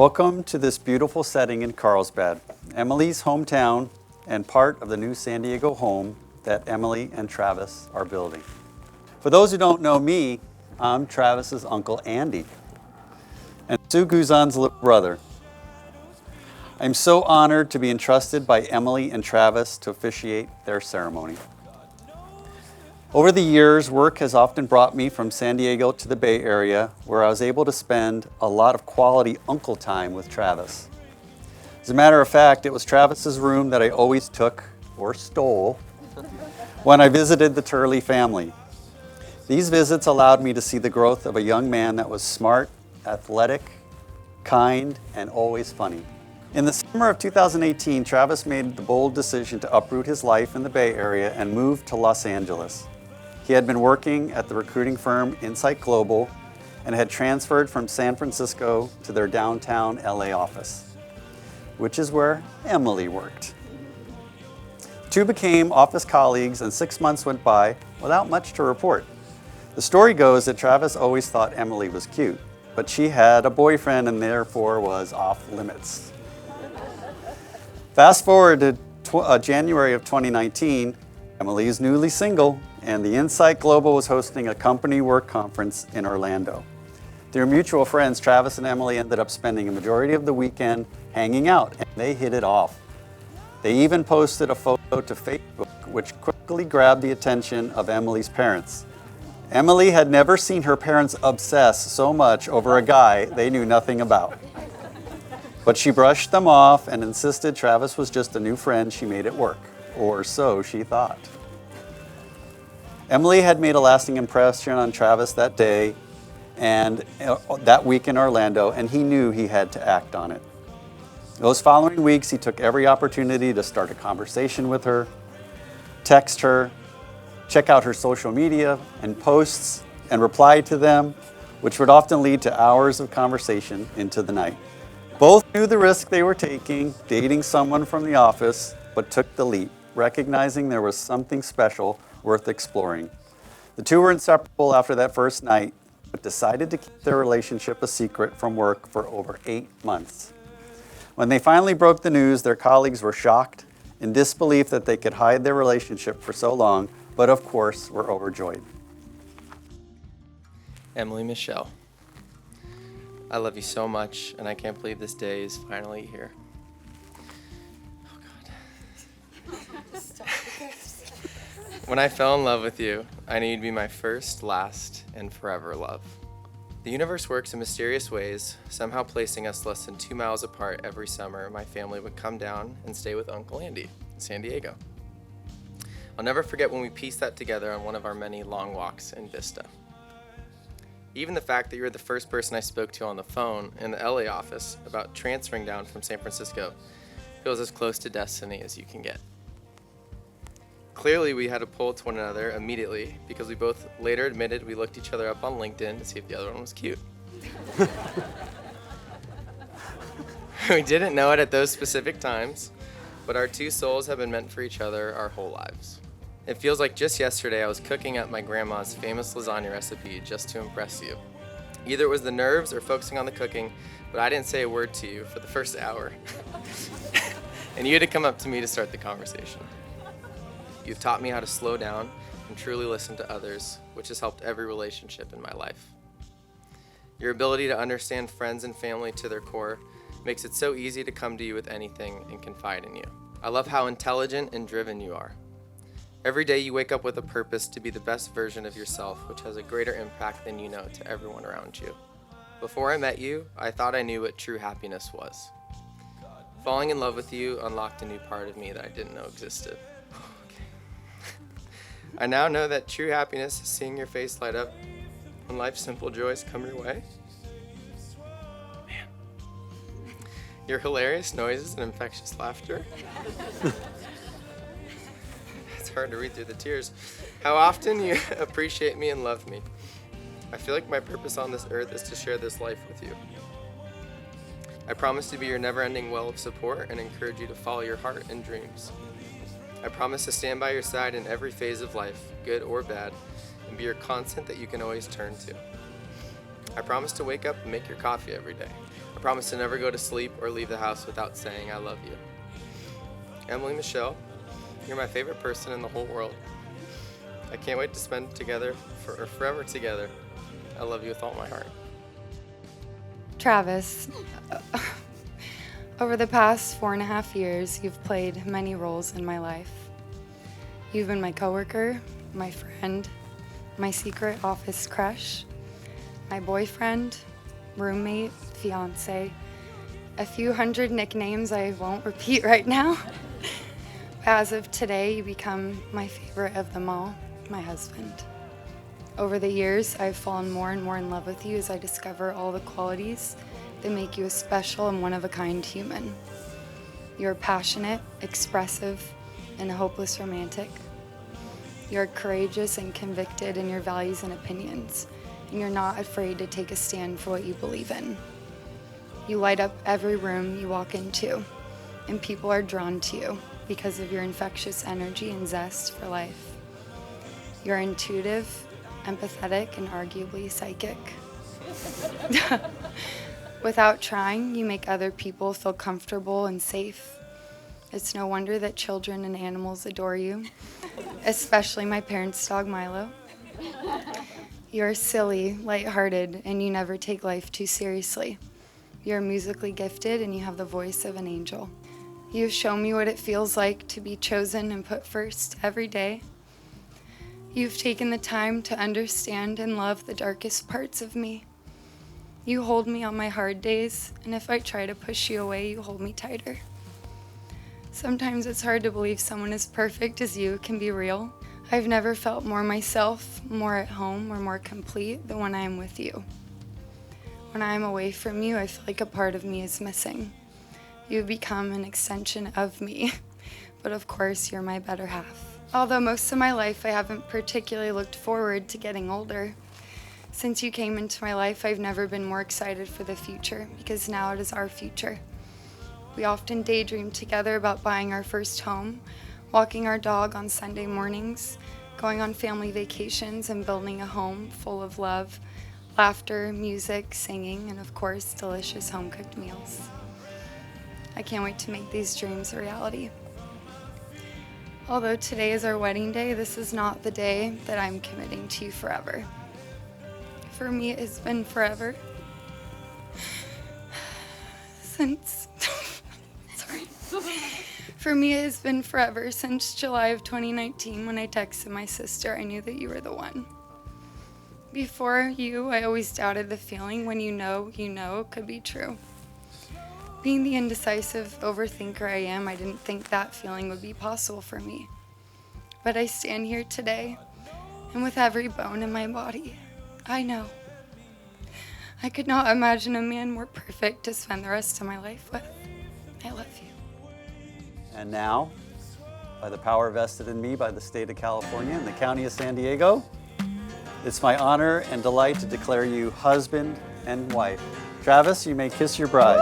Welcome to this beautiful setting in Carlsbad, Emily's hometown and part of the new San Diego home that Emily and Travis are building. For those who don't know me, I'm Travis's Uncle Andy and Sue Guzan's little brother. I'm so honored to be entrusted by Emily and Travis to officiate their ceremony. Over the years, work has often brought me from San Diego to the Bay Area, where I was able to spend a lot of quality uncle time with Travis. As a matter of fact, it was Travis's room that I always took, or stole, when I visited the Turley family. These visits allowed me to see the growth of a young man that was smart, athletic, kind, and always funny. In the summer of 2018, Travis made the bold decision to uproot his life in the Bay Area and move to Los Angeles. He had been working at the recruiting firm Insight Global and had transferred from San Francisco to their downtown LA office, which is where Emily worked. The two became office colleagues, and 6 months went by without much to report. The story goes that Travis always thought Emily was cute, but she had a boyfriend and therefore was off limits. Fast forward to January of 2019, Emily is newly single, and the Insight Global was hosting a company work conference in Orlando. Through mutual friends, Travis and Emily ended up spending a majority of the weekend hanging out, and they hit it off. They even posted a photo to Facebook, which quickly grabbed the attention of Emily's parents. Emily had never seen her parents obsess so much over a guy they knew nothing about. But she brushed them off and insisted Travis was just a new friend she made at work, or so she thought. Emily had made a lasting impression on Travis that day and that week in Orlando, and he knew he had to act on it. Those following weeks, he took every opportunity to start a conversation with her, text her, check out her social media and posts, and reply to them, which would often lead to hours of conversation into the night. Both knew the risk they were taking, dating someone from the office, but took the leap, recognizing there was something special worth exploring. The two were inseparable after that first night, but decided to keep their relationship a secret from work for over 8 months. When they finally broke the news, their colleagues were shocked, in disbelief that they could hide their relationship for so long, but of course were overjoyed. Emily Michelle, I love you so much, and I can't believe this day is finally here. When I fell in love with you, I knew you'd be my first, last, and forever love. The universe works in mysterious ways, somehow placing us less than 2 miles apart every summer. My family would come down and stay with Uncle Andy in San Diego. I'll never forget when we pieced that together on one of our many long walks in Vista. Even the fact that you were the first person I spoke to on the phone in the LA office about transferring down from San Francisco feels as close to destiny as you can get. Clearly, we had a pull to one another immediately because we both later admitted we looked each other up on LinkedIn to see if the other one was cute. We didn't know it at those specific times, but our two souls have been meant for each other our whole lives. It feels like just yesterday I was cooking up my grandma's famous lasagna recipe just to impress you. Either it was the nerves or focusing on the cooking, but I didn't say a word to you for the first hour. And you had to come up to me to start the conversation. You've taught me how to slow down and truly listen to others, which has helped every relationship in my life. Your ability to understand friends and family to their core makes it so easy to come to you with anything and confide in you. I love how intelligent and driven you are. Every day you wake up with a purpose to be the best version of yourself, which has a greater impact than you know to everyone around you. Before I met you, I thought I knew what true happiness was. Falling in love with you unlocked a new part of me that I didn't know existed. I now know that true happiness is seeing your face light up when life's simple joys come your way. Man. Your hilarious noises and infectious laughter. It's hard to read through the tears. How often you appreciate me and love me. I feel like my purpose on this earth is to share this life with you. I promise to be your never-ending well of support and encourage you to follow your heart and dreams. I promise to stand by your side in every phase of life, good or bad, and be your constant that you can always turn to. I promise to wake up and make your coffee every day. I promise to never go to sleep or leave the house without saying I love you. Emily Michelle, you're my favorite person in the whole world. I can't wait to spend forever together. I love you with all my heart. Travis, over the past 4.5 years, you've played many roles in my life. You've been my coworker, my friend, my secret office crush, my boyfriend, roommate, fiance, a few hundred nicknames I won't repeat right now. As of today, you become my favorite of them all, my husband. Over the years, I've fallen more and more in love with you as I discover all the qualities that make you a special and one-of-a-kind human. You're passionate, expressive, and a hopeless romantic. You're courageous and convicted in your values and opinions, and you're not afraid to take a stand for what you believe in. You light up every room you walk into, and people are drawn to you because of your infectious energy and zest for life. You're intuitive, empathetic, and arguably psychic. Without trying, you make other people feel comfortable and safe. It's no wonder that children and animals adore you, especially my parents' dog Milo. You're silly, lighthearted, and you never take life too seriously. You're musically gifted and you have the voice of an angel. You've shown me what it feels like to be chosen and put first every day. You've taken the time to understand and love the darkest parts of me. You hold me on my hard days, and if I try to push you away, you hold me tighter. Sometimes it's hard to believe someone as perfect as you can be real. I've never felt more myself, more at home, or more complete than when I am with you. When I am away from you, I feel like a part of me is missing. You've become an extension of me, but of course, you're my better half. Although most of my life I haven't particularly looked forward to getting older. Since you came into my life, I've never been more excited for the future, because now it is our future. We often daydream together about buying our first home, walking our dog on Sunday mornings, going on family vacations, and building a home full of love, laughter, music, singing, and of course, delicious home-cooked meals. I can't wait to make these dreams a reality. Although today is our wedding day, this is not the day that I'm committing to you forever. For me, it has been forever. For me, it has been forever since July of 2019 when I texted my sister I knew that you were the one. Before you, I always doubted the feeling when you know could be true. Being the indecisive overthinker I am, I didn't think that feeling would be possible for me. But I stand here today, and with every bone in my body, I know. I could not imagine a man more perfect to spend the rest of my life with. I love you. And now, by the power vested in me by the state of California and the county of San Diego, it's my honor and delight to declare you husband and wife. Travis, you may kiss your bride.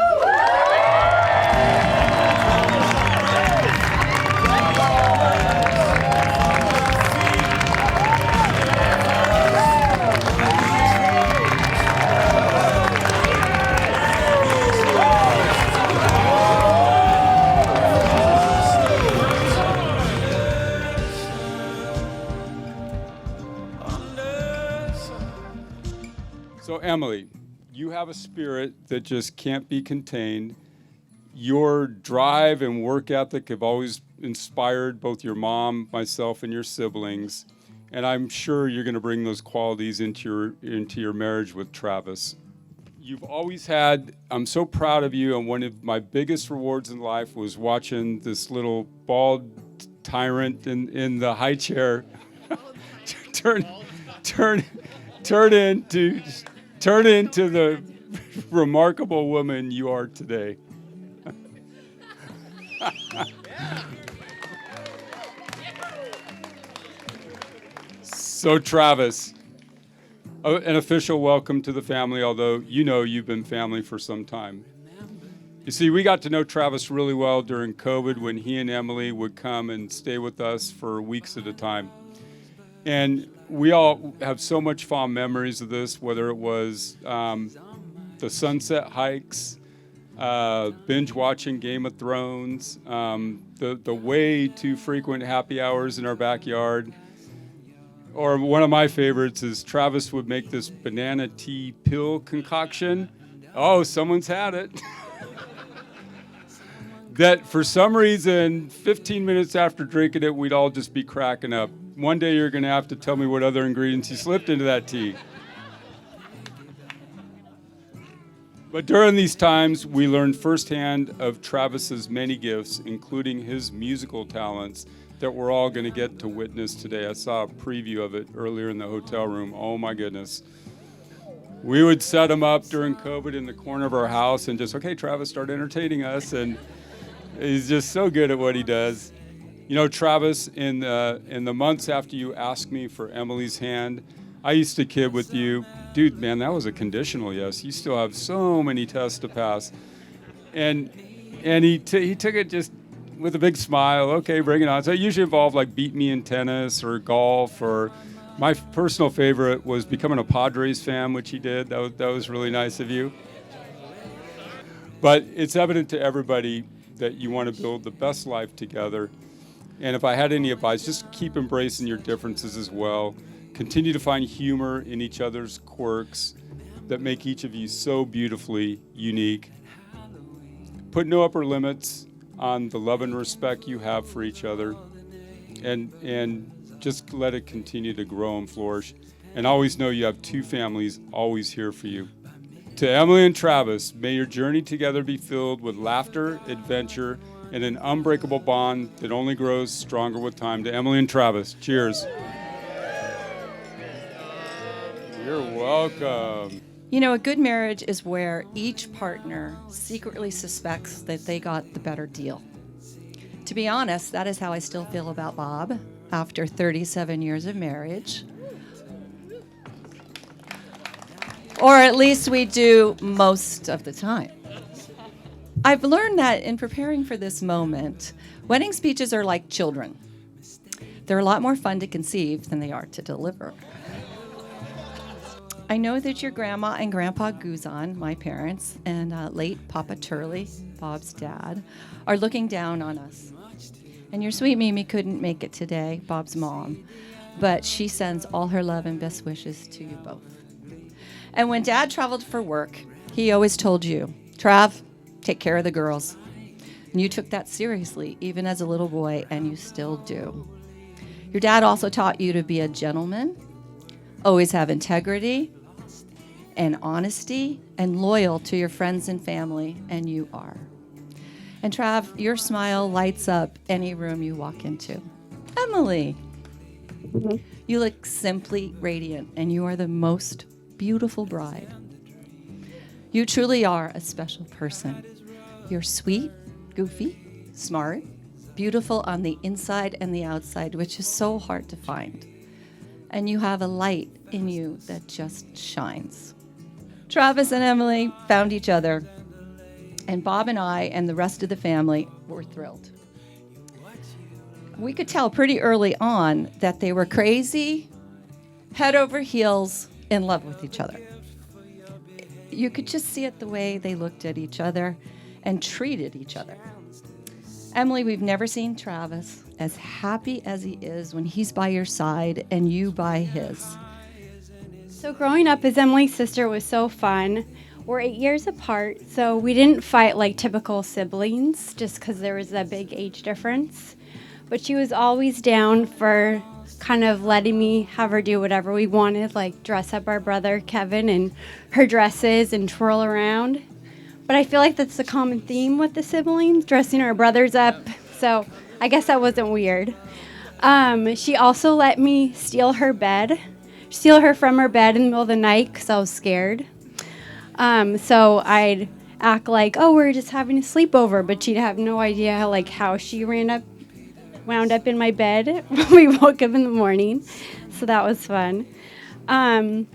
So Emily, you have a spirit that just can't be contained. Your drive and work ethic have always inspired both your mom, myself, and your siblings. And I'm sure you're going to bring those qualities into your marriage with Travis. You've always had, I'm so proud of you, and one of my biggest rewards in life was watching this little bald tyrant in the high chair turn into the remarkable woman you are today. So Travis, an official welcome to the family, although you know you've been family for some time. You see, we got to know Travis really well during COVID when he and Emily would come and stay with us for weeks at a time. And we all have so much fond memories of this, whether it was the sunset hikes, binge watching Game of Thrones, the way too frequent happy hours in our backyard. Or one of my favorites is Travis would make this banana tea pill concoction. Oh, someone's had it. That for some reason, 15 minutes after drinking it, we'd all just be cracking up. One day you're going to have to tell me what other ingredients you slipped into that tea. But during these times, we learned firsthand of Travis's many gifts, including his musical talents that we're all going to get to witness today. I saw a preview of it earlier in the hotel room. Oh my goodness. We would set him up during COVID in the corner of our house and just, okay, Travis, start entertaining us. And he's just so good at what he does. You know, Travis, in the months after you asked me for Emily's hand, I used to kid with you, dude, man, that was a conditional yes. You still have so many tests to pass. And he took it just with a big smile. Okay, bring it on. So it usually involved like beat me in tennis or golf, or my personal favorite was becoming a Padres fan, which he did. That was really nice of you. But it's evident to everybody that you want to build the best life together. And if I had any advice, just keep embracing your differences as well. Continue to find humor in each other's quirks that make each of you so beautifully unique. Put no upper limits on the love and respect you have for each other, and just let it continue to grow and flourish. And always know you have two families always here for you. To Emily and Travis, may your journey together be filled with laughter, adventure, and an unbreakable bond that only grows stronger with time. To Emily and Travis, cheers. You're welcome. You know, a good marriage is where each partner secretly suspects that they got the better deal. To be honest, that is how I still feel about Bob after 37 years of marriage. Or at least we do most of the time. I've learned that in preparing for this moment, wedding speeches are like children. They're a lot more fun to conceive than they are to deliver. I know that your grandma and grandpa Guzan, my parents, and late Papa Turley, Bob's dad, are looking down on us. And your sweet Mimi couldn't make it today, Bob's mom, but she sends all her love and best wishes to you both. And when Dad traveled for work, he always told you, Trav, take care of the girls. And you took that seriously, even as a little boy, and you still do. Your dad also taught you to be a gentleman, always have integrity and honesty, and loyal to your friends and family, and you are. And Trav, your smile lights up any room you walk into. Emily, you look simply radiant, and you are the most beautiful bride. You truly are a special person. You're sweet, goofy, smart, beautiful on the inside and the outside, which is so hard to find. And you have a light in you that just shines. Travis and Emily found each other, and Bob and I and the rest of the family were thrilled. We could tell pretty early on that they were crazy, head over heels, in love with each other. You could just see it the way they looked at each other and treated each other. Emily, we've never seen Travis as happy as he is when he's by your side and you by his. So growing up as Emily's sister was so fun. We're 8 years apart, so we didn't fight like typical siblings just because there was a big age difference. But she was always down for kind of letting me have her do whatever we wanted, like dress up our brother Kevin in her dresses and twirl around. But I feel like that's the common theme with the siblings, dressing our brothers up. So I guess that wasn't weird. She also let me steal her from her bed in the middle of the night because I was scared. So I'd act like, oh, we're just having a sleepover, but she'd have no idea how she wound up in my bed when we woke up in the morning. So that was fun. But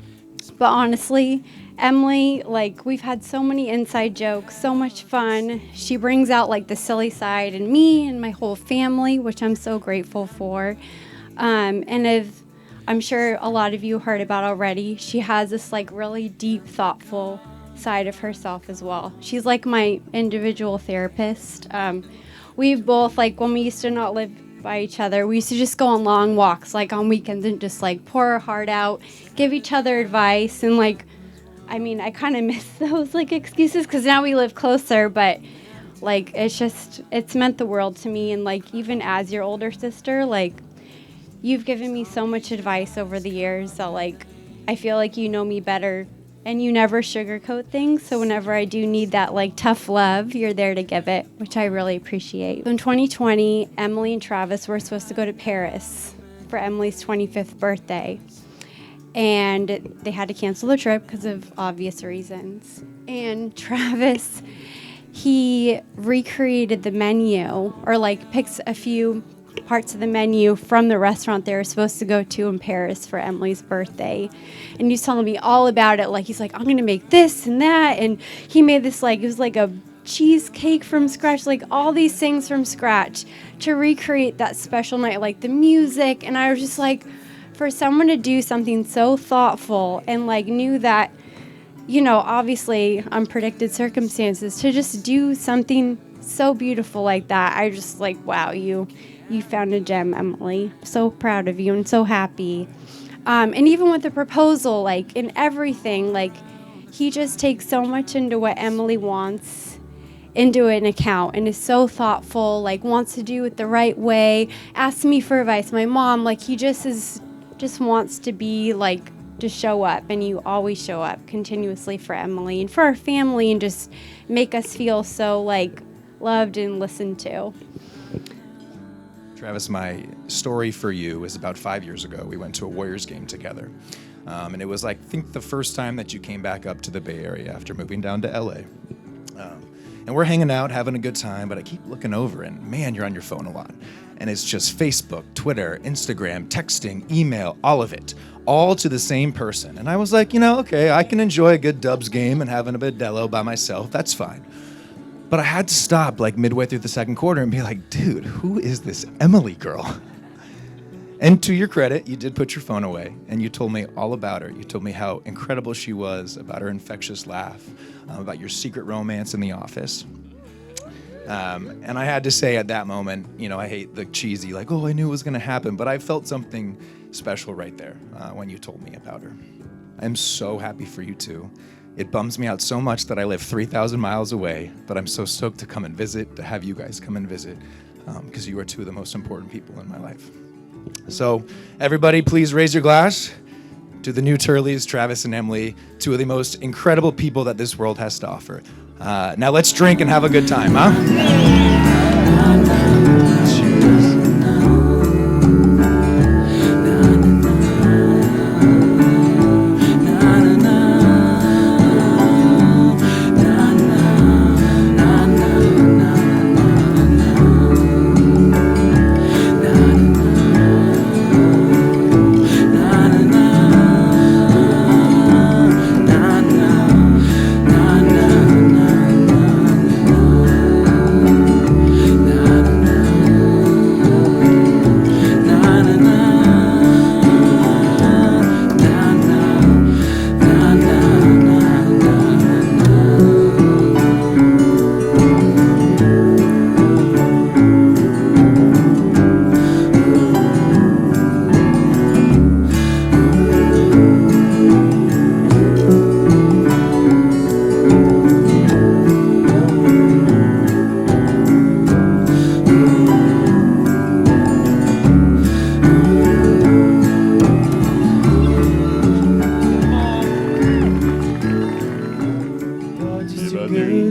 honestly, Emily, we've had so many inside jokes, so much fun. She brings out the silly side in me and my whole family, which I'm so grateful for. And as I'm sure a lot of you heard about already, she has this really deep, thoughtful side of herself as well. She's like my individual therapist. We've both, like, when we used to not live by each other, we used to just go on long walks, like on weekends, and just like pour our heart out, give each other advice. And like, I mean, I kind of miss those like excuses because now we live closer, but like, it's meant the world to me. And like, even as your older sister, like, you've given me so much advice over the years. So like, I feel like you know me better and you never sugarcoat things. So whenever I do need that like tough love, you're there to give it, which I really appreciate. In 2020, Emily and Travis were supposed to go to Paris for Emily's 25th birthday. And they had to cancel the trip because of obvious reasons. And Travis, he recreated the menu, or like picks a few parts of the menu from the restaurant they were supposed to go to in Paris for Emily's birthday. And he's telling me all about it. Like, he's like, I'm going to make this and that. And he made this, like, it was like a cheesecake from scratch, like all these things from scratch to recreate that special night, like the music. And I was just like, for someone to do something so thoughtful and like knew that, you know, obviously unpredicted circumstances, to just do something so beautiful like that, I just like, wow, you found a gem, Emily. So proud of you and so happy. And even with the proposal, like in everything, like he just takes so much into what Emily wants into an account and is so thoughtful, like wants to do it the right way, asks me for advice. My mom, like he just wants to be like, to show up, and you always show up continuously for Emily and for our family and just make us feel so like loved and listened to. Travis, my story for you is about 5 years ago. We went to a Warriors game together. And it was like, I think the first time that you came back up to the Bay Area after moving down to LA. And we're hanging out, having a good time, but I keep looking over and man, you're on your phone a lot. And it's just Facebook, Twitter, Instagram, texting, email, all of it, all to the same person. And I was like, you know, okay, I can enjoy a good Dubs game and having a Modelo by myself. That's fine. But I had to stop like midway through the second quarter and be like, dude, who is this Emily girl? And to your credit, you did put your phone away and you told me all about her. You told me how incredible she was, about her infectious laugh, about your secret romance in the office. And I had to say at that moment, you know, I hate the cheesy, like, oh, I knew it was going to happen. But I felt something special right there when you told me about her. I'm so happy for you too. It bums me out so much that I live 3,000 miles away, but I'm so stoked to come and visit, to have you guys come and visit, because you are two of the most important people in my life. So everybody, please raise your glass to the new Turleys, Travis and Emily, two of the most incredible people that this world has to offer. Now let's drink and have a good time, huh? Cheers.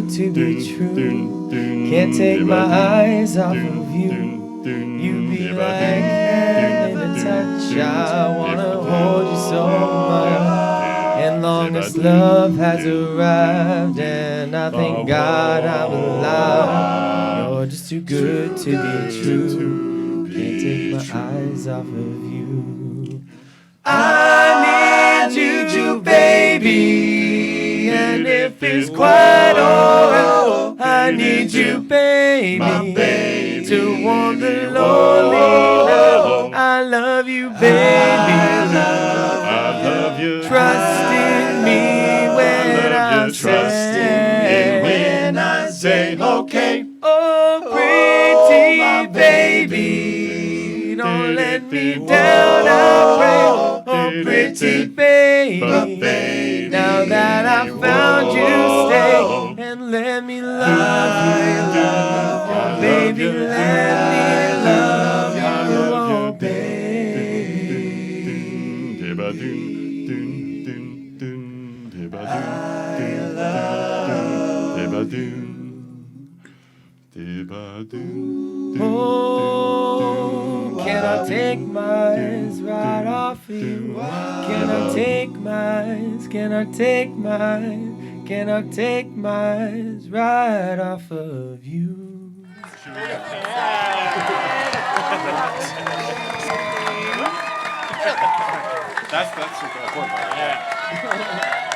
To be true, can't take my eyes off of you. You be like hand in a touch. I wanna hold you so much. And long as love has arrived, and I thank God I'm alive. You're just too good to be true. Can't take my eyes off of you. I need you, baby. And if it's quite alright, I need you, baby, to warm the lonely night. I love you, baby. I love you. Trust in me when I say let me down, I pray. Oh, pretty baby, now that I found you, stay and let me love you. Oh, baby, let me love you. Oh, oh, can I take my eyes right off of you? Can I take my eyes? Can I take my eyes? Can I take my eyes right off of you? That's the important part. Yeah.